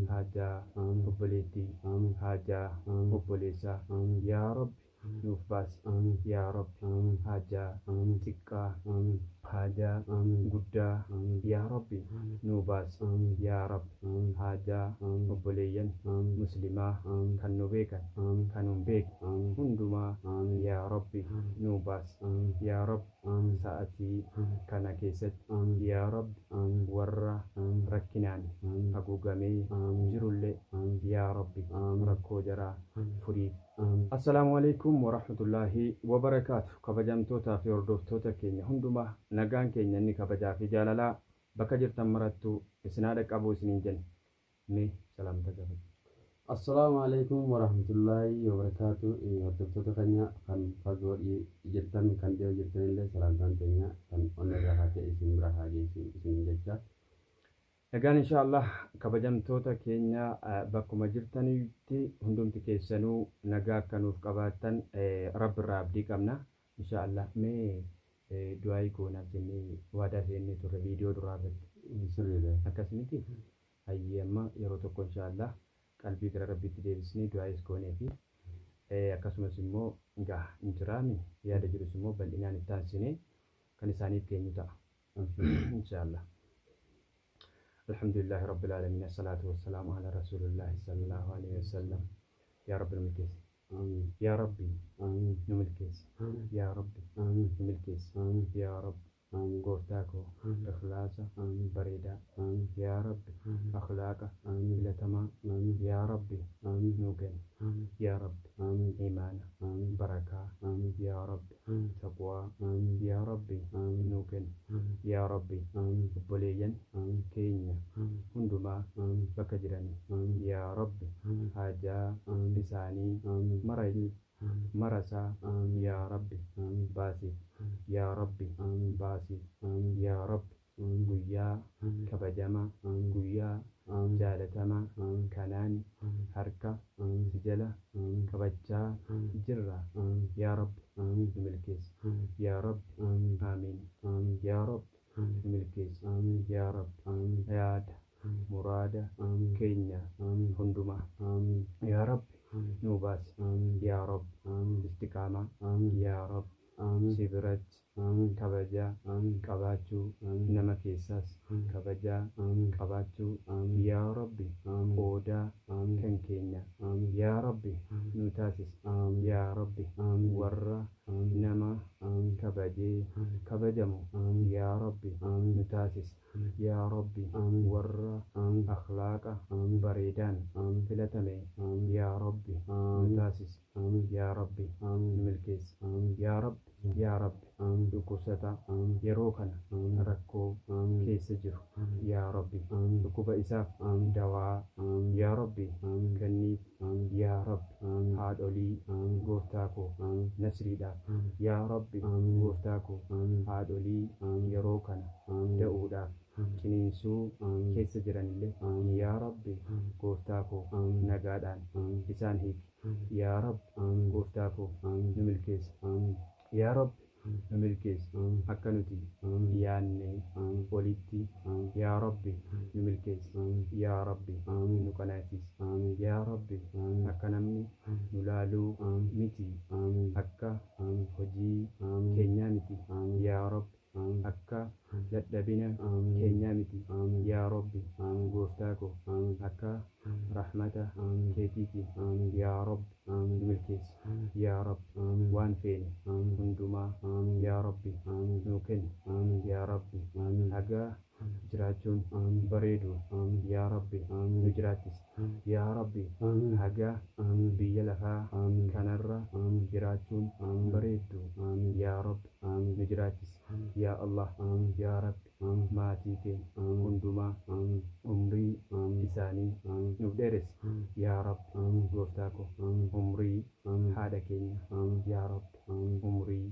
haajaa obboleettii, haajaa obboleessaa yaa Rabbi nuuf baasi yaa Rabbi, haajaa xiqqaa haajaa guddaa yaa Rabbi nuu baasi yaa Rabbi, haajaa obboleeyyan muslimaa kan nu beekan kan nun beekne hundumaa yaa Rabbi nuu baasi yaa Rabbi, sa'atii kana keessatti yaa Rabbi warra rakkinaan haguugamee jirullee yaa Rabbi rakkoo jaraa furiif. Assalaamu alaikum warahmatullaahi wabarakaatu. Kabajamtootaa fi hordoftoota keenya hundumaa nagaan keenya inni kabajaa fi jaalalaa bakka jirtan marattuu isinaa dhaqqabuu isiniin jenna. Mee salaamta gaafadha. Assalamu alaikum warahmatullahi wabarakatuh. Hordoftoota keenya kan fagoo jirtan kan dhiyoo jirtan illee salaamtaan keenya kan onnee irraa ta'e isin bira haa geessu isin jecha. Nagaan inshaallah kabajamtoota keenya bakkuma jirtanitti hundumti keessanuu nagaa akka nuuf qabaattan Rabbi irraa abdii qabna inshaallah. Mee du'aayi goonaaf jennee waadaa seennee turre viidiyoo duraa irratti sirriidha akkasumatti hayyama yeroo tokko inshaallah qalbii gara Rabbiitti deebisnee du'aayis goonee fi akkasumas immoo egaa injiraami yaada jirus immoo bal'inaan itti aansinee kan isaaniif keenyu ta'a inshaallah. Alhamdulillah Rabbil Alamin, assalatu wassalamu ala Rasulillah sallallahu alaihi wasallam. Ya Rabbi numilkees, Ya Rabbi numilkees, Ya Rabbi numilkees, Ya Rabbi gooftaa koo ikhlaasa bareedaa, Ya Rabbi akhlaaqa filatamaa, Ya Rabbi nuu kenni, Ya Rabbi imaana barakaa, Ya Rabbi taqwaa, Ya Rabbi nuu kenni, Ya Rabbi obboleeyyan keenya hundumaa bakka jiranii Ya Rabbi haajaa isaanii marasaa Ya Rabbi baasi, Ya Rabbi baasi, Ya Rabbi guyyaa kabajamaa guyyaa jaalatamaa kanaan harka si jala kabachaa jirra Ya Rabbi numilkees, Ya Rabbi amiin, Ya Rabbi numilkees, Ya Rabbi yaada muraada keenya hundumaa Ya Rabbi nuu baasi, Ya Rabbi istiqaamaa, Ya Rabbi si biratti kabajaa qabaachuu nama keessaas kabajaa qabaachuu Ya Rabbi qoodaa kan keenya Ya Rabbi nu taasis, Ya Rabbi warra nama kabajee kabajamu Ya Rabbi nu taasis, Ya Rabbi warra akhlaaqa bareedaan filatame Ya Rabbi nu taasis, Ya Rabbi nu milkees, Ya Rabbi Ya Rabbi dhukkubsata yeroo kana rakkoo keessa jiru Ya Rabbi dhukkuba isaaf dawaa Ya Rabbi kenniif, Ya Rabbi haadholii gooftaa koo nasriidhaaf, Ya Rabbi gooftaa koo haadholii yeroo kana da'uudhaaf ciniinsuu keessa jiranillee Ya Rabbi gooftaa koo nagaadhaan isaan hiiki, Ya Rabbi gooftaa koo nu milkeessi, Ya Rabbi nu milkeessi akka nuti yaanne walitti Ya Rabbi nu milkeessi, Ya Rabbi nu qanaasiisi, Ya Rabbi akka namni nu laaluu miti, akka hojii keenyaa miti Ya Rabbi akka dadhabina keenyaa miti Ya Rabbi gooftaa koo akka rahmata keetiiti Ya Rabbi nu milkeessi, Ya Rabbi waan feene hundumaa Ya Rabbi nuu kenni, Ya Rabbi haga jiraachuun bareedu Ya Rabbi nu jiraachisi, Ya Rabbi haga biyya lafaa kanarra jiraachuun bareedu Ya Rabbi nu jiraachisi, Ya Allah Ya Rabbi maatii keenya hundumaa umrii isaanii nuuf dheeresi, Ya Rabbi gooftaa koo umrii haadha keenya Ya Rabbi umrii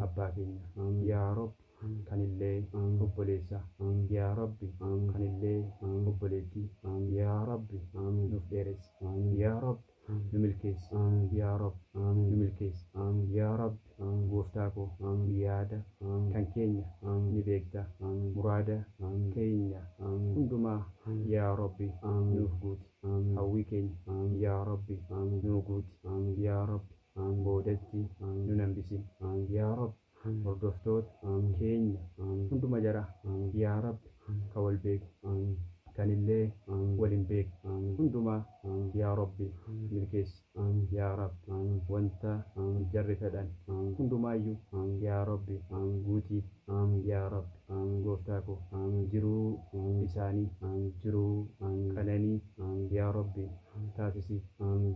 abbaa keenya Ya Rabbi kanillee obboleessa Ya Rabbi kanillee obboleettii Ya Rabbi nuuf dheeresi, Ya Rabbi nu milkeessi yaa rabbi nu milkeessi yaa rabbi gooftaa koo yaada kan keenya ni beekta muraada keenya hundumaa yaa rabbi nuuf guuti hawwii keenya yaa rabbi nuu guuti yaa rabbi boodatti nu nambisin yaa rabbi hordoftoota keenya hunduma jara yaa rabbi ka wal beeku kanillee waliin beeku hundumaa yaa rabbi milkeessi yaa rabbi wanta jarri fedhan hundumaayyuu yaa rabbi guutiif yaa rabbi gooftaa koo jiruu isaanii jiruu qananii yaa rabbi taasisi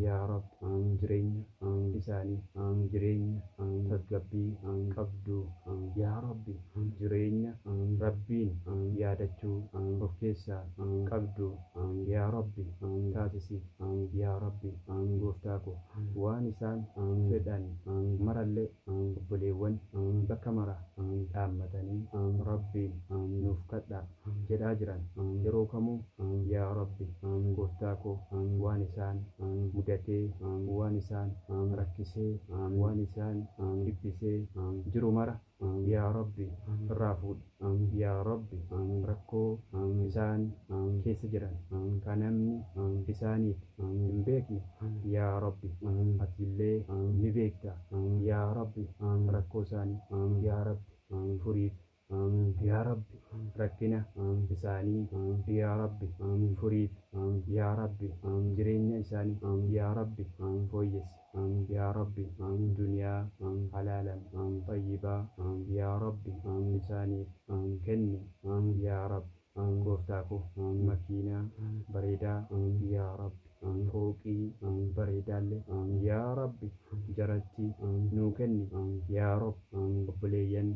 yaa rabbi jireenya isaanii jireenya tasgabbii qabdu yaa rabbi jireenya rabbiin yaadachuu of keessaa qabdu yaa rabbi taasisi yaa rabbi gooftaa koo waan isaan fedhan marallee obboleewwan bakka mara dhaammatanii rabbiin nuuf kadhaa jedhaa jiran yeroo kamuu yaa rabbi gooftaa koo waan isaan mudatee waan isaan rakkisee waan isaan dhibbisee jiru mara yaa rabbi irraa fuudhi yaa rabbi rakkoo isaan keessa jiran kan namni isaaniif hin beekne yaa rabbi atillee ni beekta yaa rabbi rakkoo isaanii yaa rabbi furiif yaa rabbi rakkina isaanii yaa rabbi furiif yaa rabbi jireenya isaanii yaa rabbi fooyyessi yaa rabbi duniyaa halaalan tayyibaa yaa rabbi isaaniif kenni yaa rabbi gooftaa koo makiinaa bareedaa yaa rabbi fooqii bareedaallee yaa rabbi jaratti nuu kenni yaa rabbi obboleeyyan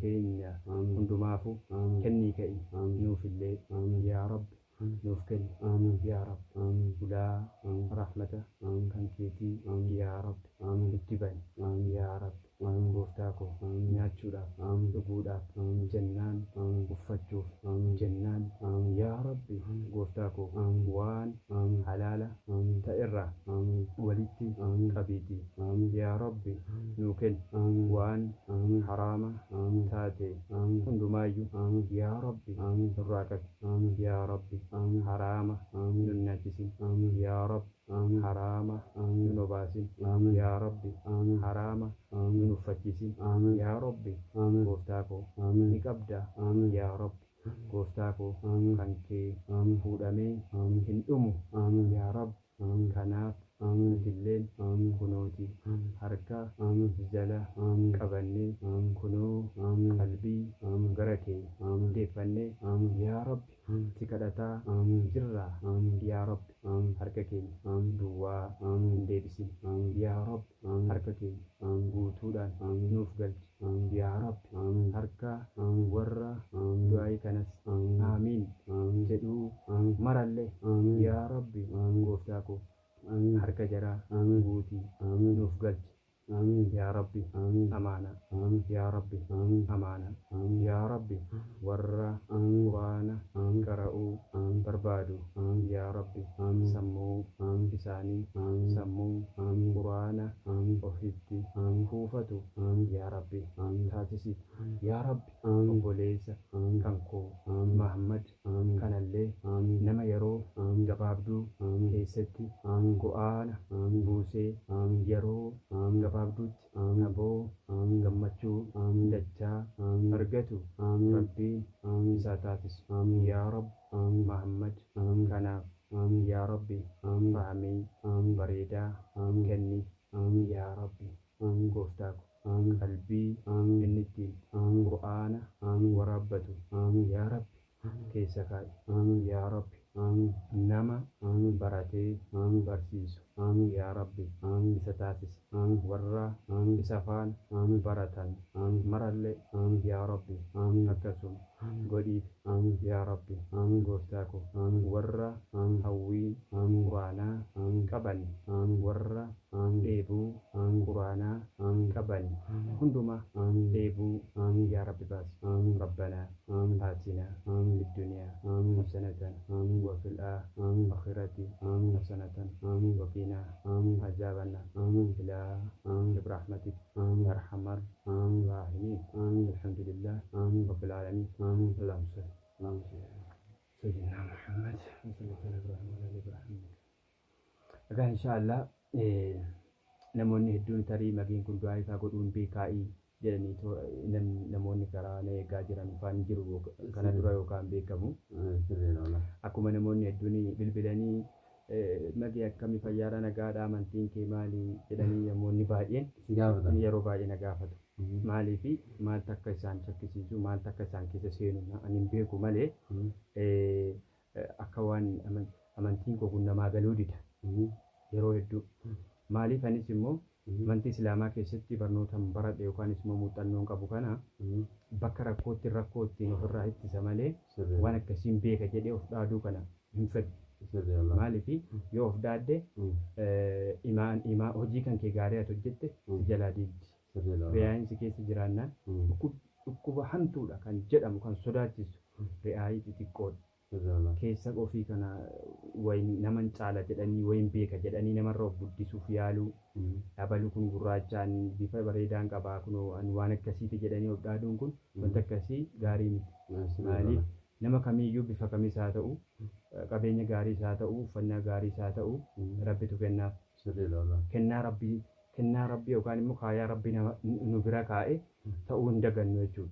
keenya hundumaafu kennii ka'i nuufillee yaa rabbi nuuf kenni yaa rabbi bulaa rahmata kan keetii yaa rabbi itti bani yaa rabbi gooftaa koo nyaachuudhaaf dhuguudhaaf jennaan uffachuuf jennaan yaa rabbi gooftaa koo waan halaala ta'erraa walitti qabiitii yaa rabbi nuu kenni waan haraama taate hundumaayyuu yaa rabbi irraa qabi yaa rabbi haraama nun nyaachisin yaa rabbi haraama nun obaasin yaa rabbi haraama nun uffachiisin yaa rabbi gooftaa koo ni qabda yaa rabbi gooftaa koo kan kee fuudhamee hin dhumu yaa rabbi kanaaf illeen kunooti harka jala qabannee kunoo qalbii gara kee deeffannee yaa rabbi si kadhataa jirraa yaa rabbi harka keenya duwwaa hin deebisin yaa rabbi harka keenya guutuudhaan nuuf galchi yaa rabbi harka warra du'aa'ii kanas aamiin jedhuu marallee yaa rabbi gooftaa koo harka jaraa guutii nuuf galchi yaa rabbi amaana yaa rabbi amaana yaa rabbi warra quraana qara'uu barbaadu yaa rabbi sammuu isaanii sammuu quraana ofitti kuufatu yaa rabbi taasisi yaa rabbi obboleessa kan koo Mahammad kanallee nama yeroo gabaabduu keessatti go'aana buusee yeroo gabaabduutti aboo gammachuu dachaa argatu rabbiin isaa taasisu yaa rabbi Mahammad kanaaf yaa rabbi fahmii bareedaa kenni yaa rabbi gooftaa koo qalbii inni ittiin quraana waraabbatu yaa rabbi keessa kaa'i yaa rabbi nama baratee barsiisu yaa rabbi isa taasisi warra isa faana baratan marallee yaa rabbi akkasuma godhiif yaa rabbi gooftaa koo warra hawwii quraanaa qaban warra dheebuu quraanaa qaban hunduma dheebuu yaa rabbi baasi rabbanaa aatinaa fid dunyaa hasanatan wa fil الآخرة حسنة وقنا عذاب النار برحمتك يا أرحم الراحمين الحمد لله رب العالمين اللهم صل سيدنا محمد وصلى على إبراهيم وعلى آل إبراهيم. Egaa inshaallah namoonni hedduun tarii magiin kun du'aa isaa godhuun beekaa'ii jedhanii namoonni karaa na eegaa jiran faan jiru kana dura yookaan beekamu. Akkuma namoonni hedduun bilbilanii magi akkamii fayyaara nagaadhaa amantiin kee maali jedhanii namoonni baay'een yeroo baay'ee na gaafatu. Maaliifi maaltu akka isaan shakkisiisu maaltu akka isaan keessa seenu ani hin beeku malee akka waan amantiin koo kun namaa galuu dida. Yeroo hedduu maaliif anis immoo amantii islaamaa keessatti barnootaan baradhe yookaan immoo muuxannoon qabu kana bakka rakkoo ittiin ofirraa ittisa malee waan akkasiin beeka jedhee of dhaaduu kana hin fedhu. Maaliif yoo of dhaadde hojii kan kee gaarii ati hojjette jalaa diigdi. Riyaa'insi keessa jiraannaan dhukkuba hamtuudha kan jedhamu kan sodaachisu riyaa'ii xixiqqoodha. Keessa ofii kana wayin naman caala jedhanii wayin beeka jedhanii namarra of guddisuuf yaaluu dhabalu kun gurraachaan bifa bareedaan qabaa kun waan akkasiiti jedhanii of dhaaduun kun wanta akkasii gaarii miti. Maaliif nama kamiiyyuu bifa kamis haa ta'u qabeenya gaariis haa ta'u uffannaa gaariis haa ta'u rabbitu kennaaf. Kennaa rabbii yookaan immoo kaayaa rabbii nu bira kaa'e ta'uu hin dagannu jechuudha.